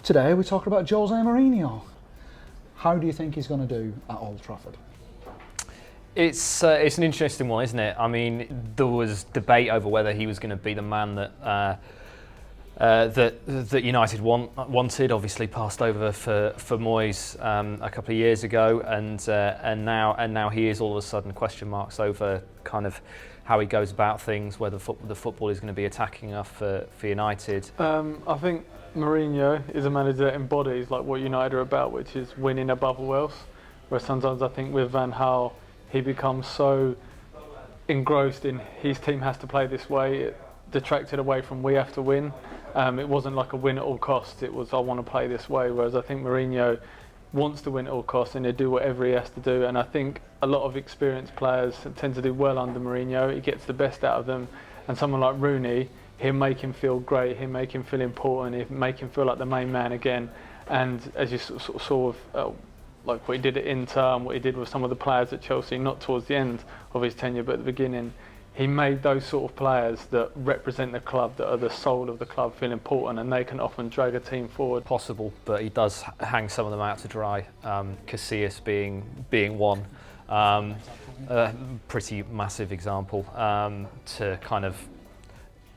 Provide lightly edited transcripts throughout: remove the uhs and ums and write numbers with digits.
Today we're talking about Jose Mourinho. How do you think he's going to do at Old Trafford? It's an interesting one, isn't it? I mean, there was debate over whether he was going to be the man that United wanted. Obviously, passed over for Moyes a couple of years ago, and now he is all of a sudden question marks over kind of how he goes about things, whether the football is going to be attacking enough for United. I think Mourinho is a manager that embodies like what United are about, which is winning above all else. Where sometimes I think with Van Gaal, he becomes so engrossed in his team has to play this way, it detracted away from we have to win. It wasn't like a win at all costs, it was I want to play this way, whereas I think Mourinho wants to win at all costs and he'll do whatever he has to do, and I think a lot of experienced players tend to do well under Mourinho. He gets the best out of them, and someone like Rooney, he'll make him feel great, he'll make him feel important, he'll make him feel like the main man again. And as you sort of saw like what he did at Inter and what he did with some of the players at Chelsea, not towards the end of his tenure but at the beginning, he made those sort of players that represent the club, that are the soul of the club, feel important, and they can often drag a team forward. Possible, but he does hang some of them out to dry. Casillas being one, pretty massive example to kind of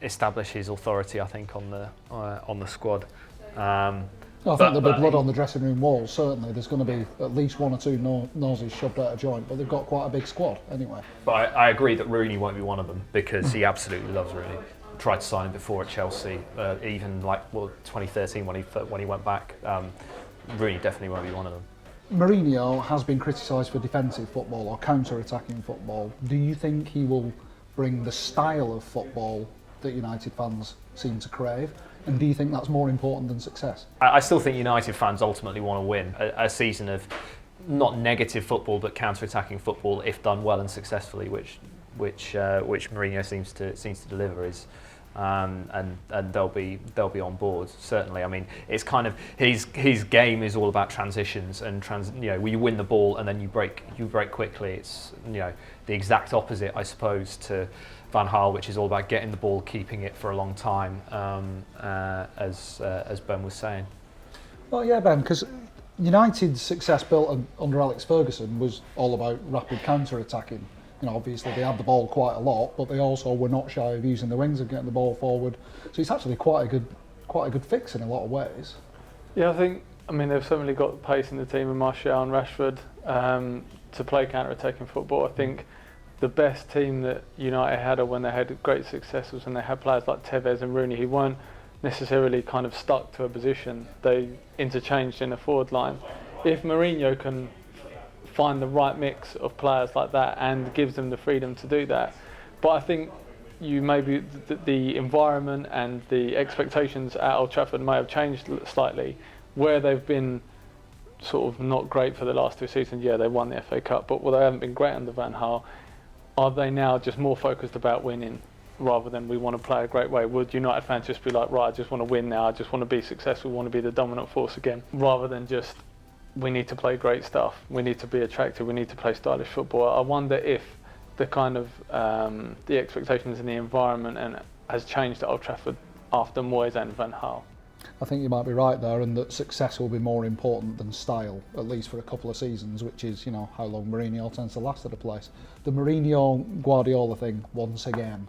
establish his authority, I think, on the squad. I think there'll be blood on the dressing room walls, certainly. There's going to be at least one or two noses shoved out of joint, but they've got quite a big squad anyway. But I agree that Rooney won't be one of them, because he absolutely loves Rooney. Tried to sign him before at Chelsea, even 2013 when he went back. Rooney definitely won't be one of them. Mourinho has been criticised for defensive football or counter-attacking football. Do you think he will bring the style of football that United fans seem to crave? And do you think that's more important than success? I still think United fans ultimately want to win a season of not negative football but counter-attacking football, if done well and successfully, which Mourinho seems to deliver. And they'll be on board, certainly. I mean, it's kind of his game is all about transitions and you win the ball and then you break quickly. It's the exact opposite, I suppose, to Van Gaal, which is all about getting the ball, keeping it for a long time, as Ben was saying. Well, yeah, Ben, because United's success built under Alex Ferguson was all about rapid counter-attacking. Obviously they had the ball quite a lot, but they also were not shy of using the wings and getting the ball forward. So it's actually quite a good fix in a lot of ways. Yeah, I mean they've certainly got pace in the team with Martial and Rashford to play counter-attacking football. I think the best team that United had, or when they had great success, was when they had players like Tevez and Rooney who weren't necessarily kind of stuck to a position. They interchanged in the forward line. If Mourinho can find the right mix of players like that and gives them the freedom to do that, but I think the environment and the expectations at Old Trafford may have changed slightly, where they've been sort of not great for the last two seasons. Yeah, they won the FA Cup, but they haven't been great under Van Gaal. Are they now just more focused about winning rather than we want to play a great way? Would United fans just be like, right, I just want to win now, I just want to be successful, want to be the dominant force again, rather than just we need to play great stuff, we need to be attractive, we need to play stylish football? I wonder if the kind of the expectations in the environment has changed at Old Trafford after Moyes and Van Gaal. I think you might be right there, and that success will be more important than style, at least for a couple of seasons, which is, how long Mourinho tends to last at a place. The Mourinho-Guardiola thing, once again,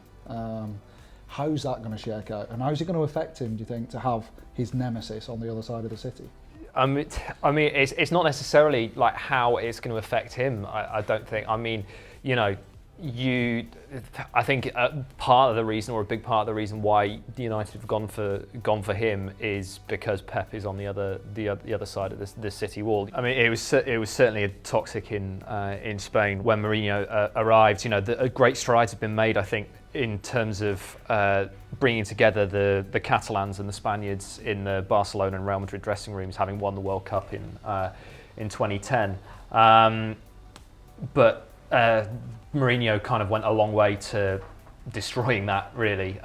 how's that going to shake out? And how's it going to affect him, do you think, to have his nemesis on the other side of the city? I mean, it's not necessarily like how it's going to affect him. I don't think. I mean, I think part of the reason, or a big part of the reason why United have gone for him, is because Pep is on the other side of the city wall. I mean, it was certainly toxic in Spain when Mourinho arrived. Great strides have been made, I think, in terms of bringing together the Catalans and the Spaniards in the Barcelona and Real Madrid dressing rooms, having won the World Cup in 2010. But Mourinho kind of went a long way to destroying that, really,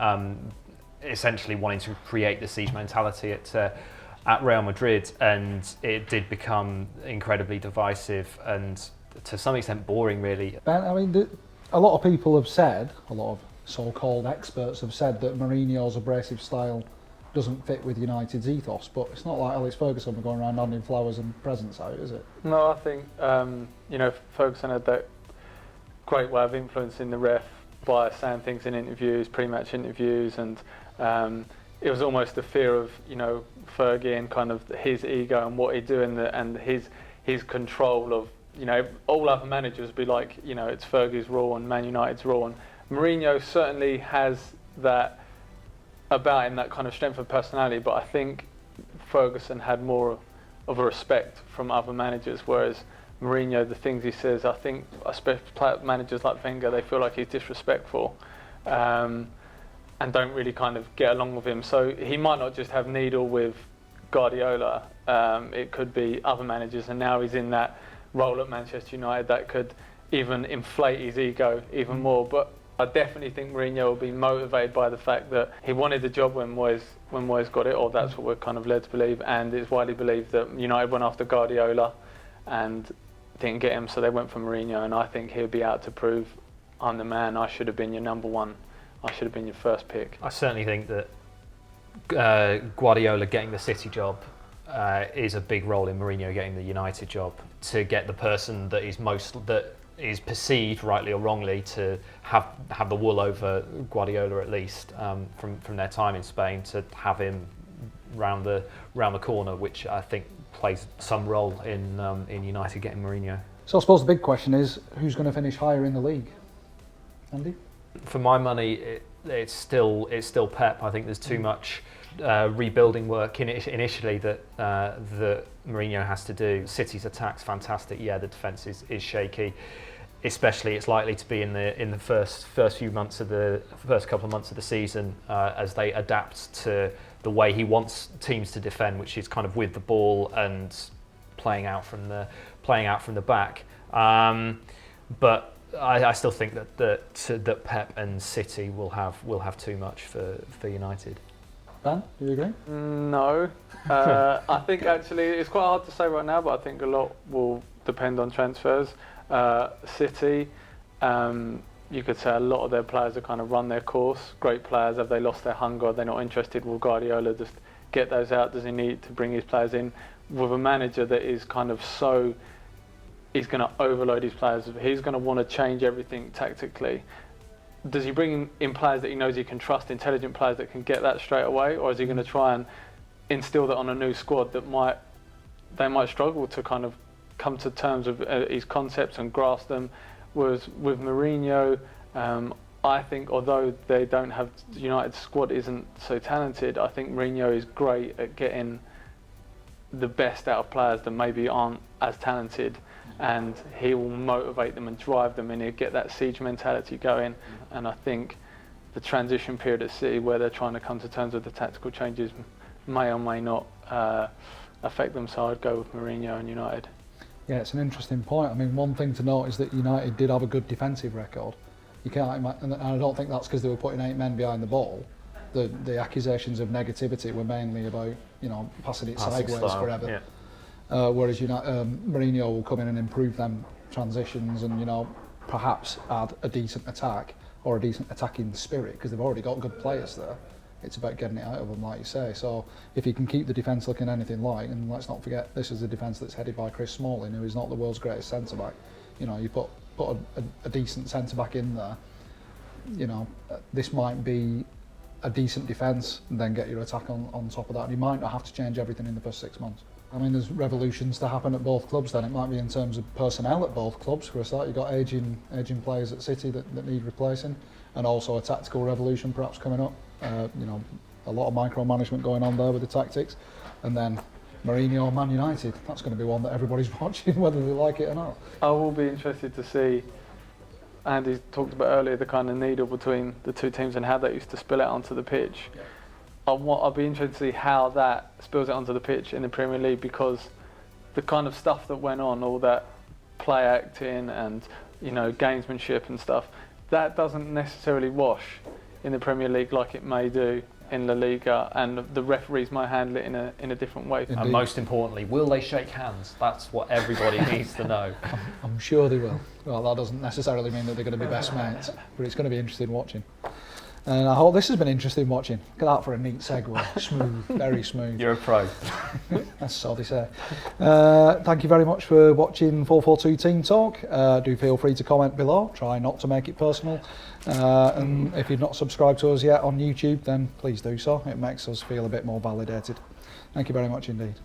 essentially wanting to create the siege mentality at Real Madrid, and it did become incredibly divisive and to some extent boring, really. Ben, I mean, a lot of people have said, a lot of so-called experts have said that Mourinho's abrasive style doesn't fit with United's ethos. But it's not like Alex Ferguson going around handing flowers and presents out, is it? No, I think Ferguson had that great way of influencing the ref by saying things in interviews, pre-match interviews, and it was almost the fear of Fergie and kind of his ego and what he'd do and his control of all other managers would be like it's Fergie's rule and Man United's rule, and Mourinho certainly has that about him, that kind of strength of personality, but I think Ferguson had more of a respect from other managers, whereas Mourinho, the things he says, I think especially managers like Wenger, they feel like he's disrespectful and don't really kind of get along with him. So he might not just have needle with Guardiola, it could be other managers, and now he's in that role at Manchester United that could even inflate his ego even more. But I definitely think Mourinho will be motivated by the fact that he wanted the job when Moyes got it, or that's what we're kind of led to believe, and it's widely believed that United went after Guardiola and didn't get him, so they went for Mourinho, and I think he'll be out to prove, I'm the man, I should have been your number one, I should have been your first pick. I certainly think that Guardiola getting the City job is a big role in Mourinho getting the United job, to get the person that is perceived, rightly or wrongly, to have the wool over Guardiola, at least from their time in Spain, to have him round the corner, which I think plays some role in United getting Mourinho. So I suppose the big question is, who's going to finish higher in the league? Andy? For my money, it's still Pep. I think there's too much rebuilding work initially that Mourinho has to do. City's attack's fantastic. Yeah, the defence is shaky. Especially, it's likely to be in the first couple of months of the season as they adapt to the way he wants teams to defend, which is kind of with the ball and playing out from the back. But I still think that Pep and City will have too much for United. Dan, do you agree? No. I think actually it's quite hard to say right now, but I think a lot will depend on transfers. City, you could say a lot of their players have kind of run their course. Great players, have they lost their hunger? Are they not interested? Will Guardiola just get those out? Does he need to bring his players in? With a manager that is kind of he's going to overload his players. He's going to want to change everything tactically. Does he bring in players that he knows he can trust, intelligent players that can get that straight away, or is he going to try and instill that on a new squad that they might struggle to kind of come to terms with his concepts and grasp them? Whereas with Mourinho, I think although they don't have, United's squad isn't so talented, I think Mourinho is great at getting the best out of players that maybe aren't as talented, and he will motivate them and drive them, and he'll get that siege mentality going. And I think the transition period at City, where they're trying to come to terms with the tactical changes, may or may not affect them, so I'd go with Mourinho and United. Yeah, it's an interesting point. I mean, one thing to note is that United did have a good defensive record. You can't, and I don't think that's because they were putting 8 men behind the ball. The accusations of negativity were mainly about passing it sideways style, forever. Yeah. Whereas Mourinho will come in and improve them transitions and perhaps add a decent attack or a decent attacking spirit, because they've already got good players there. It's about getting it out of them, like you say. So if you can keep the defence looking anything like, and let's not forget, this is a defence that's headed by Chris Smalling, who is not the world's greatest centre-back. You put a decent centre-back in there, this might be a decent defence, and then get your attack on top of that. And you might not have to change everything in the first 6 months. I mean, there's revolutions to happen at both clubs then. It might be in terms of personnel at both clubs. For a start, you've got aging players at City that need replacing, and also a tactical revolution perhaps coming up. A lot of micromanagement going on there with the tactics, and then Mourinho, Man United. That's going to be one that everybody's watching, whether they like it or not. I will be interested to see. Andy talked about earlier the kind of needle between the two teams and how that used to spill out onto the pitch. Yeah. I'll be interested to see how that spills out onto the pitch in the Premier League, because the kind of stuff that went on, all that play acting and gamesmanship and stuff, that doesn't necessarily wash in the Premier League like it may do in La Liga, and the referees might handle it in a different way. Indeed. And most importantly, will they shake hands? That's what everybody needs to know. I'm sure they will. Well, that doesn't necessarily mean that they're going to be best mates, but it's going to be interesting watching. And I hope this has been interesting watching. Look at that for a neat segue. Smooth, very smooth. You're a pro. That's so they say. Thank you very much for watching 442 Team Talk. Do feel free to comment below. Try not to make it personal. And if you've not subscribed to us yet on YouTube, then please do so. It makes us feel a bit more validated. Thank you very much indeed.